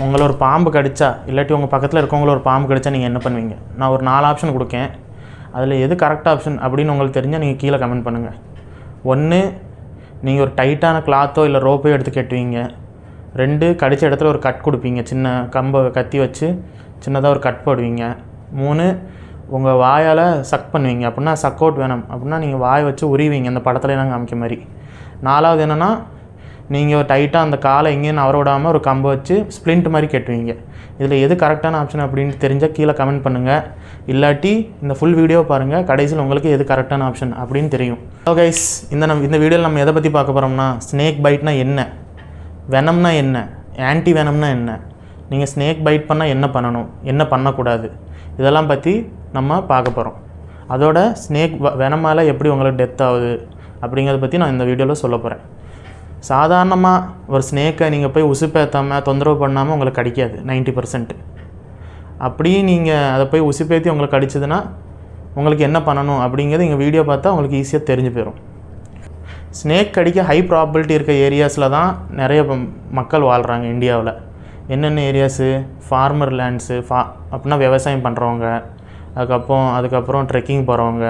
உங்களை ஒரு பாம்பு கடிச்சா இல்லாட்டி உங்கள் பக்கத்தில் இருக்கவங்கள ஒரு பாம்பு கடிச்சா நீங்கள் என்ன பண்ணுவீங்க? நான் ஒரு 4 ஆப்ஷன் கொடுக்கேன். அதில் எது கரெக்ட் ஆப்ஷன் அப்படின்னு உங்களுக்கு தெரிஞ்சால் நீங்கள் கீழே கமெண்ட் பண்ணுங்கள். 1, நீங்கள் ஒரு டைட்டான கிளாத்தோ இல்லை ரோப்போ எடுத்து கட்டுவீங்க. 2, கடித்த இடத்துல ஒரு கட் கொடுப்பீங்க, சின்ன கம்பை கத்தி வச்சு சின்னதாக ஒரு கட் போடுவீங்க. 3, உங்கள் வாயால் சக் பண்ணுவீங்க, அப்படின்னா சக் அவுட் வேணும், அப்படின்னா நீங்கள் வாயை வச்சு உரிவீங்க, அந்த படத்துல நாங்கள் காமிக்க மாதிரி. 4வது என்னென்னா, நீங்கள் டைட்டாக அந்த காலை எங்கேயும் நவர விடாமல் ஒரு கம்பை வச்சு ஸ்ப்ளிண்ட் மாதிரி கட்டுவீங்க. இதில் எது கரெக்டான ஆப்ஷன் அப்படின்னு தெரிஞ்சால் கீழே கமெண்ட் பண்ணுங்கள். இல்லாட்டி இந்த ஃபுல் வீடியோவை பாருங்கள், கடைசியில் உங்களுக்கு எது கரெக்டான ஆப்ஷன் அப்படின்னு தெரியும். ஸோ கைஸ், இந்த வீடியோவில் நம்ம எதை பற்றி பார்க்க போகிறோம்னா, ஸ்னேக் பைட்னா என்ன, வெனம்னா என்ன, ஆன்டி வெனம்னா என்ன, நீங்கள் ஸ்னேக் பைட் பண்ணால் என்ன பண்ணணும், என்ன பண்ணக்கூடாது, இதெல்லாம் பற்றி நம்ம பார்க்க போகிறோம். அதோட ஸ்னேக் வெனமால் எப்படி உங்களுக்கு டெத் ஆகுது அப்படிங்கிறத பற்றி நான் இந்த வீடியோவில் சொல்ல போகிறேன். சாதாரணமாக ஒரு ஸ்னேக்கை நீங்கள் போய் உசுப்பேற்றாமல் தொந்தரவு பண்ணாமல் உங்களுக்கு கடிக்காது 90%. அப்படியே நீங்கள் அதை போய் உசுப்பேற்றி உங்களுக்கு கடிச்சதுன்னா உங்களுக்கு என்ன பண்ணணும் அப்படிங்கிறது இங்கே வீடியோ பார்த்தா உங்களுக்கு ஈஸியாக தெரிஞ்சு போயிடும். ஸ்னேக் கடிக்க ஹை ப்ராபபிலிட்டி இருக்க ஏரியாஸில் தான் நிறைய மக்கள் வாழ்கிறாங்க இந்தியாவில். என்னென்ன ஏரியாஸு? ஃபார்மர் லேண்ட்ஸு, அப்படின்னா விவசாயம் பண்ணுறவங்க, அதுக்கப்புறம் ட்ரெக்கிங் போகிறவங்க,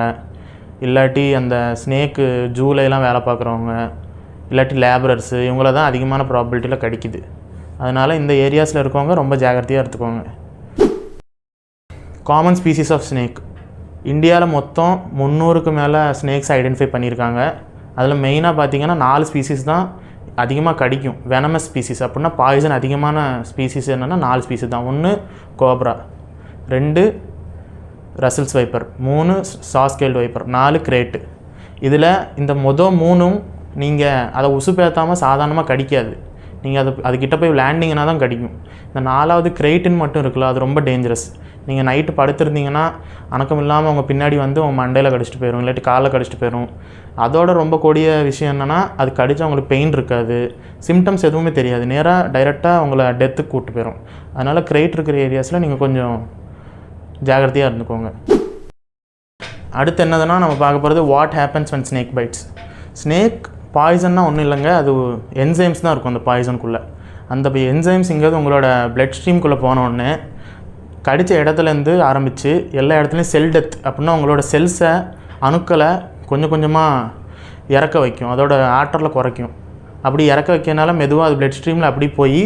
இல்லாட்டி அந்த ஸ்னேக்கு ஜூலைலாம் வேலை பார்க்குறவங்க, இல்லாட்டி லேபரர்ஸு, இவங்கள தான் அதிகமான ப்ராபபிலிட்டியில் கடிக்குது. அதனால் இந்த ஏரியாஸில் இருக்கவங்க ரொம்ப ஜாகிரதையாக எடுத்துக்கோங்க. Common species of snake. இந்தியாவில் மொத்தம் 300க்கு மேலே ஸ்னேக்ஸ் ஐடென்டிஃபை பண்ணியிருக்காங்க. அதில் மெயினாக பார்த்திங்கன்னா 4 ஸ்பீசிஸ் தான் அதிகமாக கடிக்கும். வெனமஸ் ஸ்பீசிஸ், அப்படின்னா பாய்சன் அதிகமான ஸ்பீசிஸ் என்னென்னா 4 ஸ்பீசிஸ் தான். 1 cobra, 2 Russell's viper, 3 saw scaled viper, 4 krait. இதில் இந்த மொதல் 3ம் நீங்கள் அதை உசுப்பேற்றாமல் சாதாரணமாக கடிக்காது. நீங்கள் அதுக்கிட்ட போய் லேண்டிங்கன்னா தான் கடிக்கும். இந்த 4வது கிரேட்டுன்னு மட்டும் இருக்குல்ல, அது ரொம்ப டேஞ்சரஸ். நீங்கள் நைட்டு படுத்துருந்தீங்கன்னா அணக்கம் இல்லாமல் அவங்க பின்னாடி வந்து உங்கள் மண்டையில் கடிச்சிட்டு போயிடும், இல்லாட்டி காலில் கடிச்சிட்டு போயிடும். அதோட ரொம்ப கொடிய விஷயம் என்னென்னா, அது கடித்தா உங்களுக்கு பெயின் இருக்காது, சிம்டம்ஸ் எதுவுமே தெரியாது, நேராக டைரெக்டாக உங்களை டெத்துக்கு கூப்பிட்டு போயிடும். அதனால் கிரேட் இருக்கிற ஏரியாஸில் நீங்கள் கொஞ்சம் ஜாகிரதையாக இருந்துக்கோங்க. அடுத்து என்னதுன்னா, நம்ம பார்க்க போகிறது what happens when snake bites. Snake பாய்சன்னா ஒன்றும் இல்லைங்க, அது என்சைம்ஸ் தான் இருக்கும் அந்த பாய்சனுக்குள்ளே. அந்த என்சைம்ஸுங்கிறது உங்களோட பிளட் ஸ்ட்ரீம்குள்ளே போனோடனே கடித்த இடத்துலேருந்து ஆரம்பித்து எல்லா இடத்துலையும் செல் டெத், அப்படின்னா உங்களோட செல்ஸை, அணுக்களை கொஞ்சம் கொஞ்சமாக இறக்க வைக்கும், அதோட ஆற்றலை குறைக்கும். அப்படி இறக்க வைக்கிறனால மெதுவாக அது பிளட் ஸ்ட்ரீமில் அப்படி போய்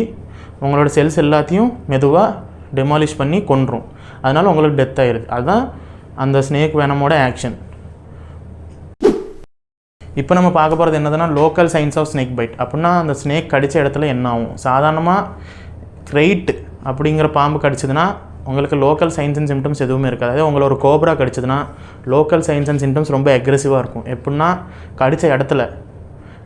உங்களோட செல்ஸ் எல்லாத்தையும் மெதுவாக டெமாலிஷ் பண்ணி கொன்றும். அதனால் உங்களுக்கு டெத் ஆகிடுது. அதுதான் அந்த ஸ்னேக் வெனமோட ஆக்ஷன். இப்போ நம்ம பார்க்க போகிறது என்னதுன்னா, local signs of snake bite. அப்படின்னா அந்த ஸ்னேக் கடித்த இடத்துல என்ன ஆகும். சாதாரணமாக கிரைட் அப்படிங்கிற பாம்பு கடிச்சதுன்னா உங்களுக்கு லோக்கல் சைன்ஸ் அண்ட் சிம்டம்ஸ் எதுவுமே இருக்காது. அதே உங்களை ஒரு கோப்ரா கடிச்சதுன்னா லோக்கல் சைன்ஸ் அண்ட் சிம்டம்ஸ் ரொம்ப அக்ரெசிவாக இருக்கும். எப்படின்னா, கடித்த இடத்துல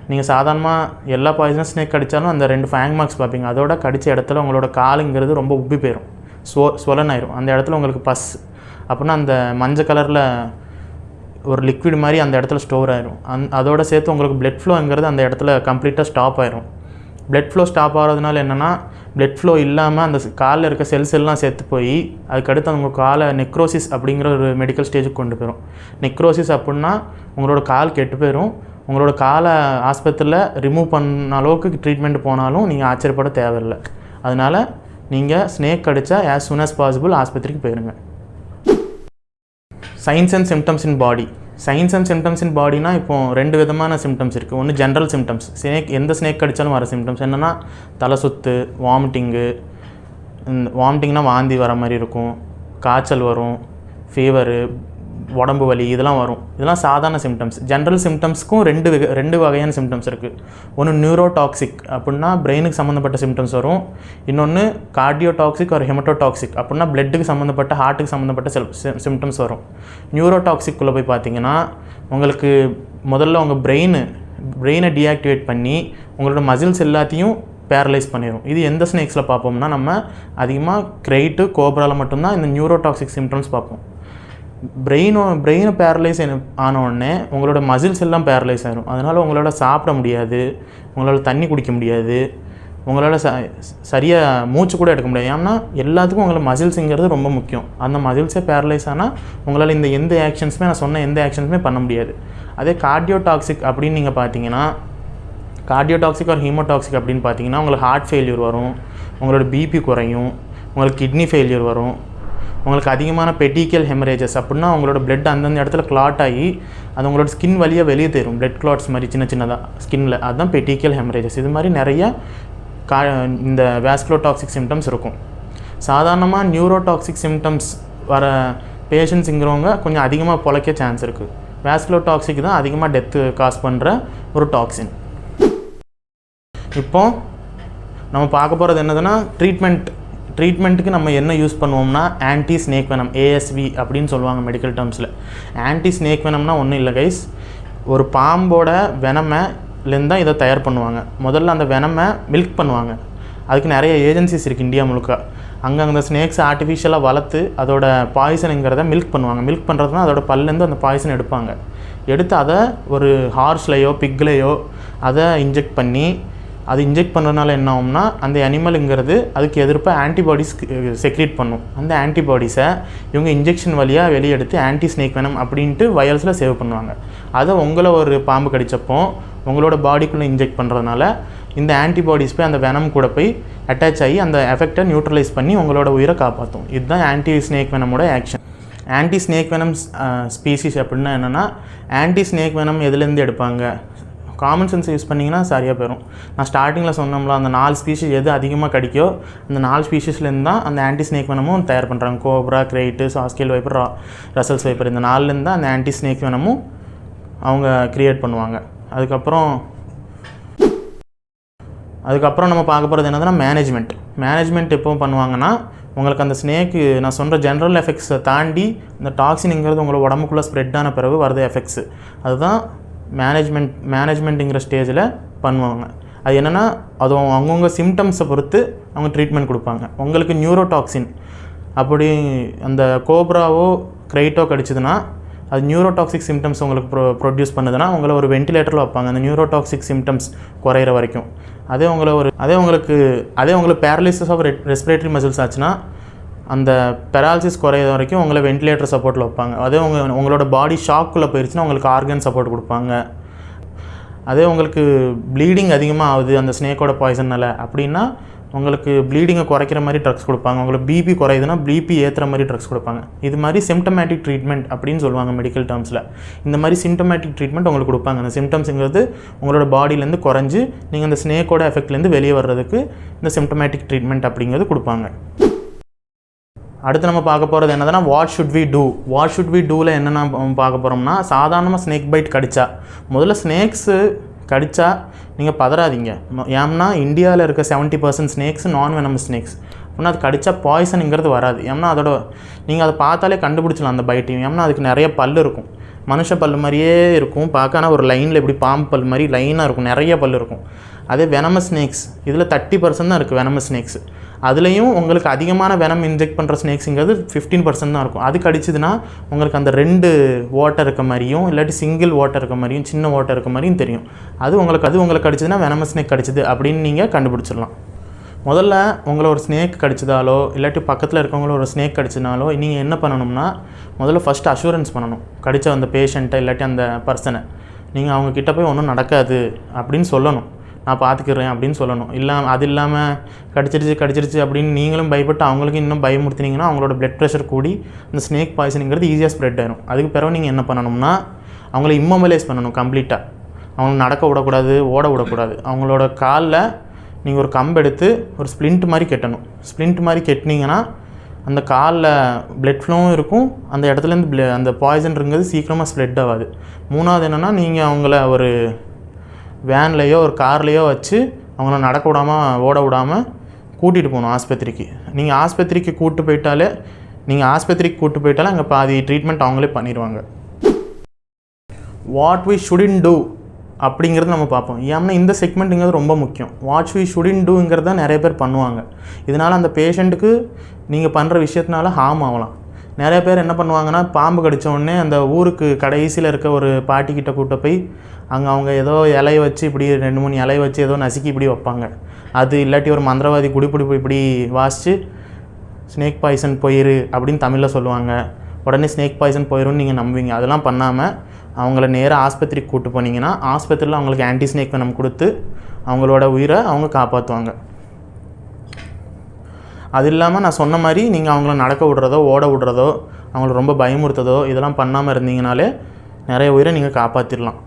நீங்கள் சாதாரணமாக எல்லா பாய்சனஸ் ஸ்னேக் கடித்தாலும் அந்த 2 ஃபேங் மார்க்ஸ் பார்ப்பீங்க. அதோட கடித்த இடத்துல உங்களோட காலுங்கிறது ரொம்ப உப்பி போயிடும், ஸ்வொலன் ஆயிரும். அந்த இடத்துல உங்களுக்கு பஸ், அப்படின்னா அந்த மஞ்சள் கலரில் ஒரு லிக்விட் மாதிரி அந்த இடத்துல ஸ்டோர் ஆயிரும். அதோட சேர்த்து உங்களுக்கு பிளட் ஃப்ளோங்கிறது அந்த இடத்துல கம்ப்ளீட்டாக ஸ்டாப் ஆயிரும். பிளட் ஃப்ளோ ஸ்டாப் ஆகிறதுனால என்னென்னா, பிளட் ஃப்ளோ இல்லாமல் அந்த காலில் இருக்க செல்ஸ் எல்லாம் சேர்த்து போய் அதுக்கடுத்து அவங்க காலை நெக்ரோசிஸ் அப்படிங்கிற ஒரு மெடிக்கல் ஸ்டேஜுக்கு கொண்டு போயிடும். நெக்ரோசிஸ் அப்படின்னா உங்களோட கால் கெட்டு போயிடும். உங்களோட காலை ஆஸ்பத்திரியில் ரிமூவ் பண்ண அளவுக்கு ட்ரீட்மெண்ட் போனாலும் நீங்கள் ஆச்சரியப்பட தேவையில்லை. அதனால் நீங்கள் ஸ்னேக் கடித்தா as soon as possible ஆஸ்பத்திரிக்கு போயிருங்க. Signs and symptoms in body. Signs and symptoms in பாடினா இப்போ 2 விதமான சிம்டம்ஸ் இருக்குது. ஒன்று ஜென்ரல் சிம்டம்ஸ், எந்த ஸ்னேக் கடித்தாலும் வர சிம்டம்ஸ் என்னென்னா, தலை சுத்து, வாமிட்டிங்னா வாந்தி வர மாதிரி இருக்கும், காய்ச்சல் வரும், ஃபீவரு, உடம்பு வலி, இதெல்லாம் வரும். இதெல்லாம் சாதாரண சிம்டம்ஸ். ஜென்ரல் சிம்டம்ஸ்க்கும் 2 வகையான சிம்டம்ஸ் இருக்குது. ஒன்று நியூரோடாக்சிக், அப்படின்னா பிரெயினுக்கு சம்மந்தப்பட்ட சிம்டம்ஸ் வரும். இன்னொன்று கார்டியோடாக்சிக் ஒரு ஹெமட்டோடாக்சிக், அப்படின்னா பிளட்டுக்கு சம்மந்தப்பட்ட, ஹார்ட்டுக்கு சம்மந்தப்பட்ட சிம்டம்ஸ் வரும். நியூரோடாக்சிக்குள்ளே போய் பார்த்தீங்கன்னா உங்களுக்கு முதல்ல உங்கள் பிரெயினை டீஆக்டிவேட் பண்ணி உங்களோட மசில்ஸ் எல்லாத்தையும் பேரலைஸ் பண்ணிடும். இது எந்த ஸ்னேக்ஸில் பார்ப்போம்னா, நம்ம அதிகமாக கிரைட்டு, கோப்ராவில் மட்டும்தான் இந்த நியூரோடாக்சிக் சிம்டம்ஸ் பார்ப்போம். பிரெயினை பேரலைஸ் ஆனவுடனே உங்களோட மசில்ஸ் எல்லாம் பேரலைஸ் ஆகிடும். அதனால் உங்களால் சாப்பிட முடியாது, உங்களால் தண்ணி குடிக்க முடியாது, உங்களால் சரியாக மூச்சு கூட எடுக்க முடியாது. ஏன்னா எல்லாத்துக்கும் உங்களை மசில்ஸுங்கிறது ரொம்ப முக்கியம். அந்த மசில்ஸே பேரலைஸ் ஆனால் உங்களால் இந்த எந்த ஆக்ஷன்ஸுமே, நான் சொன்ன எந்த ஆக்ஷன்ஸுமே பண்ண முடியாது. அதே கார்டியோடாக்சிக் அப்படின்னு நீங்கள் பார்த்தீங்கன்னா, கார்டியோடாக்சிக் ஒரு ஹீமோடாக்சிக் அப்படின்னு பார்த்தீங்கன்னா உங்களுக்கு ஹார்ட் ஃபெயில்யூர் வரும், உங்களோட பிபி குறையும், உங்களுக்கு கிட்னி ஃபெயிலியர் வரும், உங்களுக்கு அதிகமான பெட்டிக்கல் ஹெமரேஜஸ் அப்படின்னா உங்களோட பிளட் அந்தந்த இடத்துல கிளாட் ஆகி அது உங்களோட ஸ்கின் வழியாக வெளியே தரும், பிளட் கிளாட்ஸ் மாதிரி சின்னதாக ஸ்கின்னில், அதுதான் பெட்டிக்கல் ஹெமரேஜஸ். இது மாதிரி நிறைய இந்த வாஸ்குலோடாக்சிக் சிம்டம்ஸ் இருக்கும். சாதாரணமாக நியூரோடாக்சிக் சிம்டம்ஸ் வர பேஷண்ட்ஸுங்கிறவங்க கொஞ்சம் அதிகமாக பொழைக்க சான்ஸ் இருக்குது. வாஸ்குலோடாக்சிக் தான் அதிகமாக டெத்து காஸ் பண்ணுற ஒரு டாக்ஸின். இப்போ நம்ம பார்க்க போகிறது என்னதுன்னா ட்ரீட்மெண்ட்டுக்கு நம்ம என்ன யூஸ் பண்ணுவோம்னா ஆன்டி ஸ்னேக் வெனம், ஏஎஸ்வி அப்படின்னு சொல்லுவாங்க மெடிக்கல் டேர்ம்ஸில். ஆன்டி ஸ்னேக் வெனம்னா ஒன்றும் இல்லை கைஸ், ஒரு பாம்போட வெனமைலேருந்து தான் இதை தயார் பண்ணுவாங்க. முதல்ல அந்த வெனமை மில்க் பண்ணுவாங்க. அதுக்கு நிறைய ஏஜென்சிஸ் இருக்குது இந்தியா முழுக்க. அங்கே அந்த ஸ்னேக்ஸ் ஆர்டிஃபிஷியலாக வளர்த்து அதோட பாய்சனுங்கிறத மில்க் பண்ணுவாங்க. மில்க் பண்ணுறதுனா அதோட பல்லேருந்து அந்த பாய்சன் எடுப்பாங்க. எடுத்து அதை ஒரு ஹார்ஸ்லையோ பிக்லையோ அதை இன்ஜெக்ட் பண்ணி, அது இன்ஜெக்ட் பண்ணுறதுனால என்ன ஆகும்னா அந்த அனிமலுங்கிறது அதுக்கு எதிர்ப்பாக ஆன்டிபாடிஸ் செக்ரேட் பண்ணும். அந்த ஆன்டிபாடிஸை இவங்க இன்ஜெக்ஷன் வழியாக வெளியே எடுத்து ஆன்டி ஸ்னேக் வெனம் அப்படின்ட்டு வயல்ஸில் சேவ் பண்ணுவாங்க. அதை உங்களை ஒரு பாம்பு கடித்தப்போ உங்களோட பாடிக்குள்ளே இன்ஜெக்ட் பண்ணுறதுனால இந்த ஆன்டிபாடிஸ் போய் அந்த வெனம் கூட போய் அட்டாச் ஆகி அந்த எஃபெக்டை நியூட்ரலைஸ் பண்ணி உங்களோட உயிரை காப்பாற்றும். இதுதான் ஆன்டி ஸ்னேக் வெனமோட ஆக்ஷன். ஆன்டி ஸ்னேக் வெனம் ஸ்பீசிஸ் அப்படின்னா என்னென்னா, ஆன்டி ஸ்னேக் வெனம் எதுலேருந்து எடுப்பாங்க? காமன் சென்ஸ் யூஸ் பண்ணிங்கன்னா சரியாக போயிடும். நான் ஸ்டார்டிங்கில் சொன்னோம்ல, அந்த 4 ஸ்பீஷிஸ் எது அதிகமாக கிடைக்கோ அந்த 4 ஸ்பீஷிஸ்லேருந்து தான் அந்த ஆன்டி ஸ்னேக் வெனமும் தயார் பண்ணுறாங்க. கோப்ரா, கிரைட்டு, சாஸ்கேல் வைப்பர், ரசல்ஸ் வைப்பர், இந்த 4லேருந்து தான் அந்த ஆன்டி ஸ்னேக் வெனமும் அவங்க க்ரியேட் பண்ணுவாங்க. அதுக்கப்புறம் நம்ம பார்க்க போகிறது என்னதுன்னா மேனேஜ்மெண்ட் எப்போ பண்ணுவாங்கன்னா, உங்களுக்கு அந்த ஸ்னேக்கு நான் சொல்கிற ஜென்ரல் எஃபெக்ட்ஸை தாண்டி இந்த டாக்ஸினுங்கிறது உங்களோட உடம்புக்குள்ளே ஸ்ப்ரெட் ஆன பிறகு வரது எஃபெக்ட்ஸு, அதுதான் மேனேஜ்மெண்ட்டுங்கிற ஸ்டேஜில் பண்ணுவாங்க. அது என்னென்னா, அது அவங்கவுங்க சிம்டம்ஸை பொறுத்து அவங்க ட்ரீட்மெண்ட் கொடுப்பாங்க. உங்களுக்கு நியூரோடாக்சின் அப்படி அந்த கோப்ராவோ கிரைட்டோ கடிச்சதுன்னா அது நியூரோடாக்சிக் சிம்டம்ஸ் உங்களுக்கு ப்ரொடியூஸ் பண்ணுதுன்னா உங்களை ஒரு வென்டிலேட்டரில் வைப்பாங்க அந்த நியூரோடாக்சிக் சிம்டம்ஸ் குறையிற வரைக்கும். அதே உங்களுக்கு பேரலிசிஸ் ஆஃப் ரெஸ்பிரேட்டரி மசில்ஸ் ஆச்சுன்னா அந்த பெராலிசிஸ் குறையிற வரைக்கும் உங்களை வென்டிலேட்டர் சப்போர்ட்டில் வைப்பாங்க. அதே உங்களோட பாடி ஷாக்குள்ளே போயிடுச்சுன்னா உங்களுக்கு ஆர்கன் சப்போர்ட் கொடுப்பாங்க. அதே உங்களுக்கு ப்ளீடிங் அதிகமாக ஆகுது அந்த ஸ்னேக்கோட பாய்சனால் அப்படின்னா உங்களுக்கு ப்ளீடிங்கை குறைக்கிற மாதிரி ட்ரக்ஸ் கொடுப்பாங்க. உங்களுக்கு பிபி குறையுதுன்னா பிபி ஏற்றுற மாதிரி ட்ரக்ஸ் கொடுப்பாங்க. இது மாதிரி சிம்டமேட்டிக் ட்ரீட்மெண்ட் அப்படின்னு சொல்லுவாங்க மெடிக்கல் டேர்ம்ஸில். இந்த மாதிரி சிம்டமேட்டிக் ட்ரீட்மெண்ட் உங்களுக்கு கொடுப்பாங்க. அந்த சிம்டம்ஸுங்கிறது உங்களோட பாடியிலேருந்து குறைஞ்சி நீங்கள் அந்த ஸ்னேக்கோட எஃபெக்ட்லேருந்து வெளியே வர்றதுக்கு இந்த சிம்டமேட்டிக் ட்ரீட்மெண்ட் அப்படிங்கிறது கொடுப்பாங்க. அடுத்து நம்ம பார்க்க போகிறது என்னதுன்னா, வாட் ஷுட் வி டூவில் என்னென்ன பார்க்க போகிறோம்னா, சாதாரணமாக ஸ்னேக் பைட் கடித்தா முதல்ல ஸ்னேக்ஸு கடித்தா நீங்கள் பதறாதீங்க. ஏன்னா இந்தியாவில் இருக்க 70% ஸ்னேக்ஸ் நான் வெனமஸ் ஸ்னேக்ஸ். அப்படின்னா அது கடித்தா பாய்சனுங்கிறது வராது. ஏன்னா நீங்கள் அதை பார்த்தாலே கண்டுபிடிச்சலாம் அந்த பைட்டையும். ஏன்னா அதுக்கு நிறைய பல் இருக்கும், மனுஷ பல் மாதிரியே இருக்கும் பார்க்க. ஆனால் ஒரு லைனில் எப்படி பாம்பு பல் மாதிரி லைனாக இருக்கும், நிறைய பல் இருக்கும். அதே வெனமஸ் ஸ்னேக்ஸ் இதில் 30% தான் இருக்குது வெனமஸ் ஸ்னேக்ஸ். அதுலேயும் உங்களுக்கு அதிகமான வெனம் இன்ஜெக்ட் பண்ணுற ஸ்னேக்ஸுங்கிறது 15% தான் இருக்கும். அது கடிச்சதுன்னா உங்களுக்கு அந்த 2 ஓட்டை இருக்க மாதிரியும் இல்லாட்டி சிங்கிள் ஓட்டை இருக்க மாதிரியும் சின்ன ஓட்டை இருக்க மாதிரியும் தெரியும். அது உங்களுக்கு கடிச்சதுன்னா வெனமஸ் ஸ்னேக் கடிச்சது அப்படின்னு நீங்கள் கண்டுபிடிச்சிடலாம். முதல்ல உங்களை ஒரு ஸ்னேக் கடிச்சதாலோ இல்லாட்டி பக்கத்தில் இருக்கவங்கள ஒரு ஸ்னேக் கடிச்சதுனாலோ நீங்கள் என்ன பண்ணணும்னா, முதல்ல ஃபஸ்ட்டு அஷூரன்ஸ் பண்ணணும். கடித்த அந்த பேஷண்ட்டை இல்லாட்டி அந்த பர்சனை நீங்கள் அவங்கக்கிட்ட போய் ஒன்றும் நடக்காது அப்படின்னு சொல்லணும். நான் பார்த்துக்கிறேன் அப்படின்னு சொல்லணும். அது இல்லாமல் கடிச்சிருச்சு அப்படின்னு நீங்களும் பயப்பட்டு அவங்களுக்கு இன்னும் பயமுறுத்தினீங்கன்னா அவங்களோட பிளட் ப்ரெஷர் கூடி இந்த ஸ்னேக் பாய்சனுங்கிறது ஈஸியாக ஸ்ப்ரெட் ஆகிடும். அதுக்கு பிறகு நீங்கள் என்ன பண்ணணும்னா, அவங்கள இம்மொபிலைஸ் பண்ணணும் கம்ப்ளீட்டாக. அவங்கள நடக்க விடக்கூடாது, ஓட விடக்கூடாது. அவங்களோட காலில் நீங்கள் ஒரு கம்பு எடுத்து ஒரு ஸ்ப்ளிண்ட் மாதிரி கெட்டணும். ஸ்ப்ளிண்ட் மாதிரி கெட்டினீங்கன்னா அந்த காலில் பிளட் ஃப்ளோவும் இருக்கும், அந்த இடத்துலேருந்து அந்த பாய்சன்ங்கிறது சீக்கிரமாக ஸ்ப்ரெட் ஆகாது. மூணாவது என்னென்னா, நீங்கள் அவங்கள ஒரு வேன்லேயோ ஒரு கார்லேயோ வச்சு அவங்கள நடக்க விடாமல் ஓட விடாமல் கூட்டிகிட்டு போகணும் ஆஸ்பத்திரிக்கு. நீங்கள் ஆஸ்பத்திரிக்கு கூப்பிட்டு போயிட்டாலே அங்கே பாதி ட்ரீட்மெண்ட் அவங்களே பண்ணிடுவாங்க. வாட் வி ஷுடின்ட் டூ அப்படிங்கிறது நம்ம பார்ப்போம். ஏன்னா இந்த செக்மெண்ட்டுங்கிறது ரொம்ப முக்கியம். வாட் வி ஷுடின்ட் டூங்கிறது தான் நிறைய பேர் பண்ணுவாங்க. இதனால் அந்த பேஷண்ட்டுக்கு நீங்கள் பண்ணுற விஷயத்தினால ஹார்ம் ஆகலாம். நிறைய பேர் என்ன பண்ணுவாங்கன்னா, பாம்பு கடித்த உடனே அந்த ஊருக்கு கடைசியில் இருக்க ஒரு பாட்டிக்கிட்ட கூட்ட போய் அங்கே அவங்க ஏதோ இலையை வச்சு இப்படி 2-3 இலையை வச்சு ஏதோ நசுக்கி இப்படி வைப்பாங்க. அது இல்லாட்டி ஒரு மந்திரவாதி குடிப்பிடிப்பு இப்படி வாசித்து ஸ்னேக் பாய்சன் போயிரு அப்படின்னு தமிழில் சொல்லுவாங்க. உடனே ஸ்னேக் பாய்சன் போயிடும்னு நீங்கள் நம்புவீங்க. அதெல்லாம் பண்ணாமல் அவங்கள நேராக ஆஸ்பத்திரிக்கு கூப்பிட்டு போனீங்கன்னா ஆஸ்பத்திரியில் அவங்களுக்கு ஆன்டி ஸ்னேக் வெனம் கொடுத்து அவங்களோட உயிரை அவங்க காப்பாற்றுவாங்க. அது இல்லாமல் நான் சொன்ன மாதிரி நீங்கள் அவங்கள நடக்க விட்றதோ ஓட விட்றதோ அவங்கள ரொம்ப பயமுறுத்ததோ இதெல்லாம் பண்ணாமல் இருந்தீங்கனாலே நிறைய உயிரை நீங்கள் காப்பாற்றிடலாம்.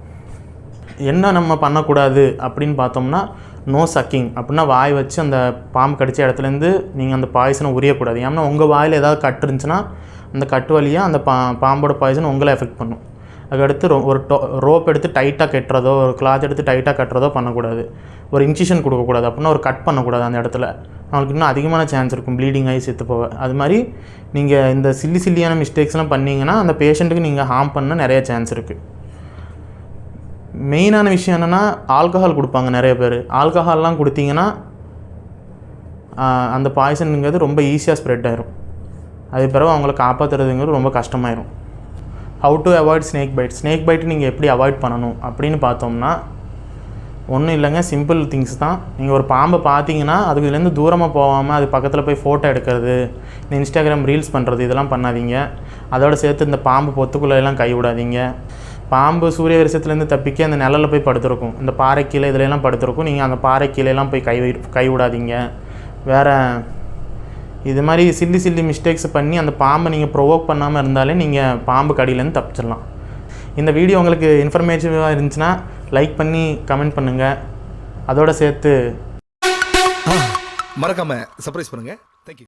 என்ன நம்ம பண்ணக்கூடாது அப்படின்னு பார்த்தோம்னா நோ சக்கிங் அப்படின்னா வாய் வச்சு அந்த பாம்பு கடித்த இடத்துலேருந்து நீங்கள் அந்த பாய்சனை உரியக்கூடாது. ஏன்னா உங்கள் வாயில் ஏதாவது கட்டு இருந்துச்சுன்னா அந்த கட்டு வழியாக அந்த பாம்போட பாய்சன் உங்களை எஃபெக்ட் பண்ணும். அதுக்கடுத்து ஒரு ரோப் எடுத்து டைட்டாக கட்டுறதோ ஒரு கிளாத் எடுத்து டைட்டாக கட்டுறதோ பண்ணக்கூடாது. ஒரு இன்சிஷன் கொடுக்கக்கூடாது. அப்படின்னா ஒரு கட் பண்ணக்கூடாது அந்த இடத்துல. அவங்களுக்கு இன்னும் அதிகமான சான்ஸ் இருக்கும் ப்ளீடிங் ஆகி செத்து போக. அது மாதிரி நீங்கள் இந்த சில்லியான மிஸ்டேக்ஸ்லாம் பண்ணிங்கன்னா அந்த பேஷண்ட்டுக்கு நீங்கள் ஹார்ம் பண்ண நிறைய சான்ஸ் இருக்குது. மெயினான விஷயம் என்னென்னா ஆல்கஹால் கொடுப்பாங்க நிறைய பேர். ஆல்கஹால்லாம் கொடுத்தீங்கன்னா அந்த பாய்சனுங்கிறது ரொம்ப ஈஸியாக ஸ்ப்ரெட் ஆயிரும். அது பிறகு அவங்கள காப்பாற்றுறதுங்கிறது ரொம்ப கஷ்டமாயிரும். How to avoid snake bite நீங்கள் எப்படி அவாய்ட் பண்ணணும் அப்படின்னு பார்த்தோம்னா ஒன்றும் இல்லைங்க, சிம்பிள் திங்ஸ் தான். நீங்கள் ஒரு பாம்பை பார்த்தீங்கன்னா அதுலேருந்து தூரமாக போகாமல் அது பக்கத்தில் போய் ஃபோட்டோ எடுக்கிறது, இந்த இன்ஸ்டாகிராம் ரீல்ஸ் பண்ணுறது இதெல்லாம் பண்ணாதீங்க. அதோடு சேர்த்து இந்த பாம்பு பொத்துக்குள்ளெல்லாம் கை விடாதீங்க. பாம்பு சூரிய வெளிச்சத்துலேருந்து தப்பிக்க அந்த நிழலில் போய் படுத்துருக்கும், இந்த பாறை கீழே இதிலெல்லாம் படுத்துருக்கும். நீங்கள் அந்த பாறை கீழேலாம் போய் கை விடாதீங்க. வேறு இது மாதிரி சில்லி மிஸ்டேக்ஸ் பண்ணி அந்த பாம்பை நீங்கள் ப்ரொவோக் பண்ணாமல் இருந்தாலே நீங்கள் பாம்பு கடியிலேருந்து தப்பிச்சிடலாம். இந்த வீடியோ உங்களுக்கு இன்ஃபர்மேட்டிவாக இருந்துச்சுன்னா லைக் பண்ணி கமெண்ட் பண்ணுங்கள். அதோடு சேர்த்து மறக்காமல் சர்ப்ரைஸ் பண்ணுங்கள்.